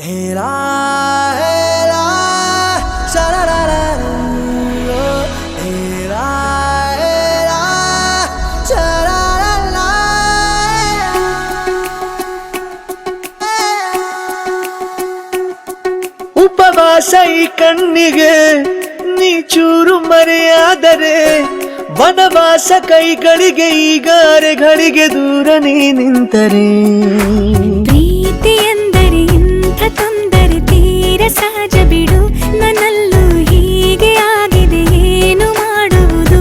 Era, era, sha-la-la-la, era, era, sha-la-la-la. ಉಪವಾಸ ಈ ಕಣ್ಣಿಗೆ ನೀ ಚೂರು ಮರೆಯಾದರೆ ವನವಾಸ ಕೈಗಳಿಗೆ ಈಗ ಅರೆಗಳಿಗೆ ದೂರ ನೀ ನಿಂತರೆ ಪ್ರೀತಿ ಎಂದರೆ ಇಂಥ ತೊಂದರೆ ತೀರ ಸಹಜ ಬಿಡು ನನ್ನಲ್ಲೂ ಹೀಗೆ ಆಗಿದೆ ಏನು ಮಾಡುವುದು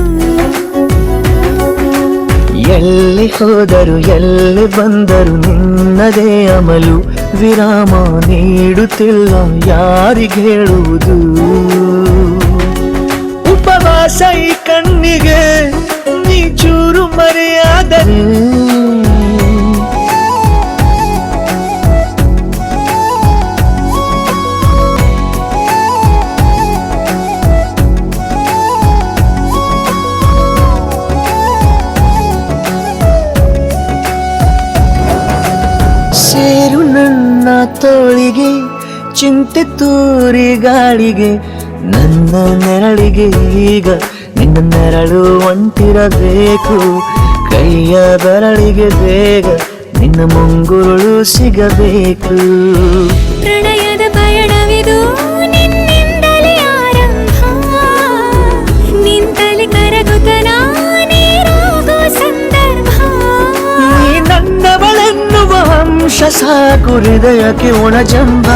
ಎಲ್ಲಿ ಹೋದರು ಎಲ್ಲಿ ಬಂದರು ನಿನ್ನದೇ ಅಮಲು ವಿರಾಮ ನೀಡುತ್ತಿಲ್ಲ ಯಾರಿಗೆ ಹೇಳುವುದು ಉಪವಾಸ ಈ ಕಣ್ಣಿಗೆ ನೀ ಚೂರು ಮರೆಯಾದರೆ ಸೇರು ನನ್ನ ತೋಳಿಗೆ ಚಿಂತೆ ತೂರಿ ಗಾಳಿಗೆ ನನ್ನ ನೆರಳಿಗೆ ಈಗ ನಿನ್ನ ನೆರಳು ಒಂಟಿರಬೇಕು ಕೈಯ ಬೆರಳಿಗೆ ಬೇಗ ನಿನ್ನ ಮುಂಗುರುಳು ಸಿಗಬೇಕು ಪ್ರಣಯದ ಪಯಣವಿದು ನಿನ್ನಿಂದಲೇ ಆರಂಭ ನಿಂತಲಿ ಕರಗುತ್ತನ ನೀರಾಗೋ ಸಂದರ್ಭ ನೀ ನನ್ನವಳೆನ್ನುವ ಅಂಶ ಸಾಕು ಹೃದಯಕ್ಕೆ ಒಣಜಂಬ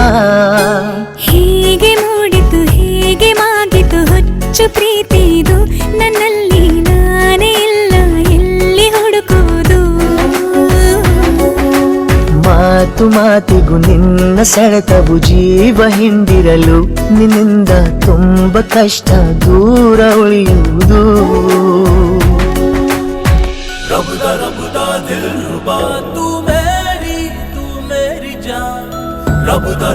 ಹೀಗೆ ಮೂಡಿತು ಹೀಗೆ ಮಾಗಿತು ಹುಚ್ಚು ಪ್ರೀತಿ ಇದು ನನ್ನಲ್ಲಿ ನಾನೇ ಇಲ್ಲ ಎಲ್ಲಿ ಹುಡುಕುವುದು ಮಾತು ಮಾತಿಗೂ ನಿನ್ನ ಸೆಳೆತವು ಜೀವ ಹಿಂದಿರಲು ನಿನ್ನಿಂದ ತುಂಬ ಕಷ್ಟ ದೂರ ಉಳಿಯುವುದು रबदा दिल रुबा तू मेरी जान रबदा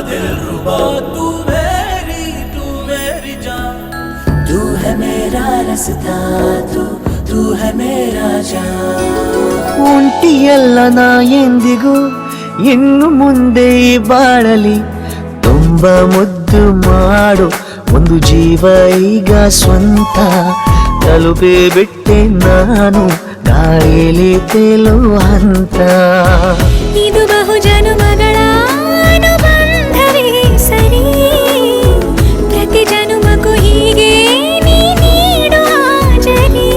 दिल रुबा तू मेरी जान तू है मेरा रास्ता तू है मेरा जान ಒಂಟಿಯಲ್ಲ ನಾ ಎಂದಿಗೂ ಇನ್ನು ಮುಂದೆ ಈ ಬಾಳಲಿ ತುಂಬ ಮುದ್ದು ಮಾಡು ಒಂದು ಜೀವ ಈಗ ಸ್ವಂತ ತಲುಪಿ ಬಿಟ್ಟೆ ನಾನು ಗಾಳಿಲಿ ತೇಲುವ ಹಂತ ಇದು ಬಹು ಜನುಮಗಳ ಅನುಬಂಧವೇ ಸರಿ ಪ್ರತಿ ಜನುಮಕ್ಕೂ ಹೀಗೆ ನೀ ನೀಡು ಹಾಜರಿ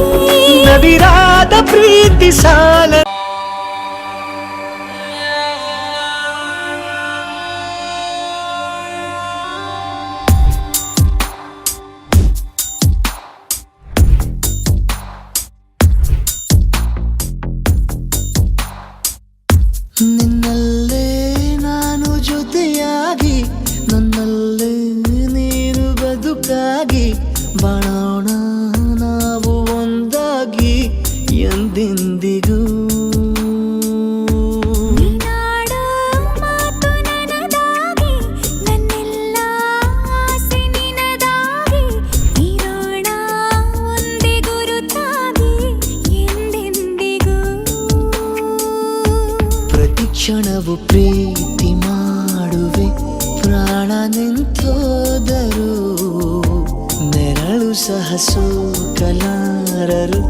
ನವಿರಾದ ಪ್ರೀತಿ ಸಾಲ ನಿನ್ನಲ್ಲೇ ನಾನು ಜೊತೆಯಾಗಿ ನನ್ನಲ್ಲೇ ನೀನು ಬದುಕಾಗಿ ಬಾಳೋಣ ನಾವು ಒಂದಾಗಿ ಎಂದೆಂದಿಗೂ ನೀನಾಡೋ ಮಾತು ನನದಾಗಿ ನನ್ನೆಲ್ಲ ಆಸೆ ನಿನದಾಗಿ ಇರೋಣ ಒಂದೇ ಗುರುತಾಗಿ ಎಂದೆಂದಿಗೂ ಪ್ರತಿ ಕ್ಷಣವು ಪ್ರೀತಿ ಮಾಡುವೆ ಪ್ರಾಣ ನಿಂತೋದರು ನೆರಳು ಸಹ ಸೋಕಲಾರರು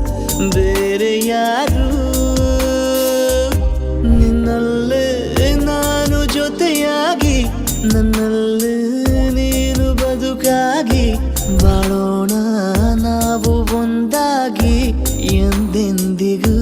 ಬೇರೆ ಯಾರು ನಿನ್ನಲ್ಲೇ ನಾನು ಜೊತೆಯಾಗಿ ನನ್ನಲ್ಲೇ ನೀನು ಬದುಕಾಗಿ ಬಾಳೋಣ ನಾವು ಒಂದಾಗಿ ಎಂದೆಂದಿಗೂ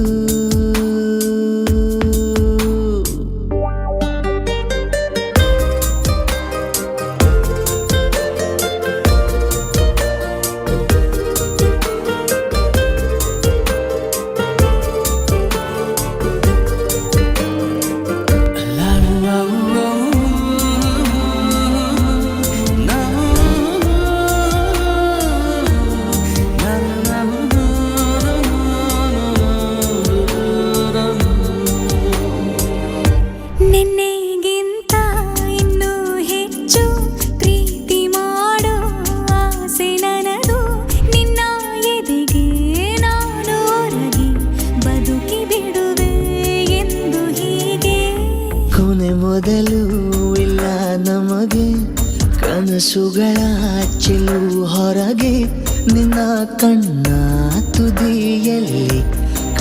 ನಿನ್ನೆಗಿಂತ ಇನ್ನೂ ಹೆಚ್ಚು ಪ್ರೀತಿ ಮಾಡೋ ಆಸೆ ನನದು ನಿನ್ನ ಎದೆಗೆ ನಾನು ಒರಗಿ ಬದುಕಿ ಬಿಡುವೆ ಎಂದು ಹೀಗೆ ಕೊನೆ ಮೊದಲು ಇಲ್ಲ ಕನಸುಗಳ ಚೆಲುವು ಹೊರಗೆ ನಿನ್ನ ಕಣ್ಣ ತುದಿಯಲ್ಲಿ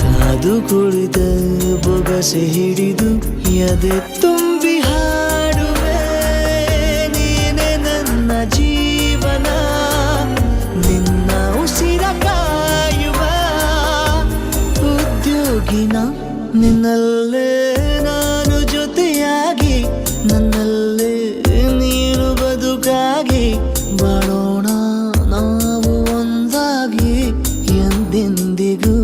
ಕಾದು ಕುಳಿತ ಬೊಗಸೆ ಹಿಡಿದು ಎದೆ ತುಂಬಿ ಹಾಡುವೆ ನೀನೆ ನನ್ನ ಜೀವನ ನಿನ್ನ ಉಸಿರ ಕಾಯುವ ಉದ್ಯೋಗಿನ ನಿನ್ನಲ್ಲೇ ನಾನು ಜೊತೆಯಾಗಿ ನನ್ನಲ್ಲೇ ನೀನು ಬದುಕಾಗಿ ಬಾಳೋಣ ನಾವು ಒಂದಾಗಿ ಎಂದೆಂದಿಗೂ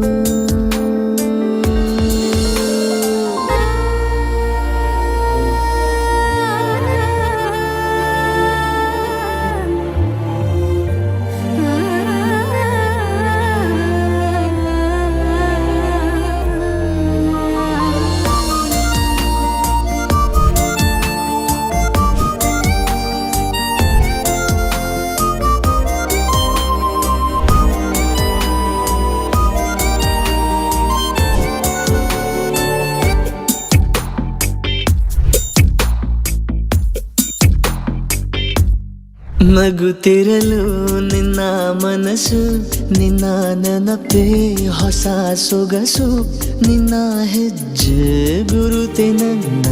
ನಗುತ್ತಿರಲು ನಿನ್ನ ಮನಸ್ಸು ನಿನ್ನ ನೆನಪೇ ಹೊಸ ಸೊಗಸು ನಿನ್ನ ಹೆಜ್ಜೆ ಗುರುತೆ ನನ್ನ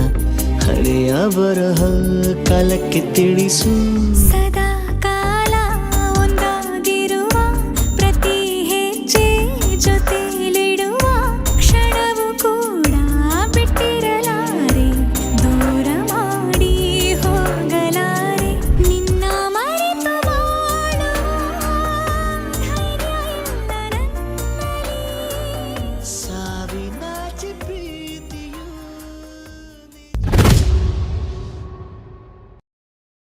ಹಳೆಯ ಬರಹ ಕಾಲಕ್ಕೆ ತಿಳಿಸು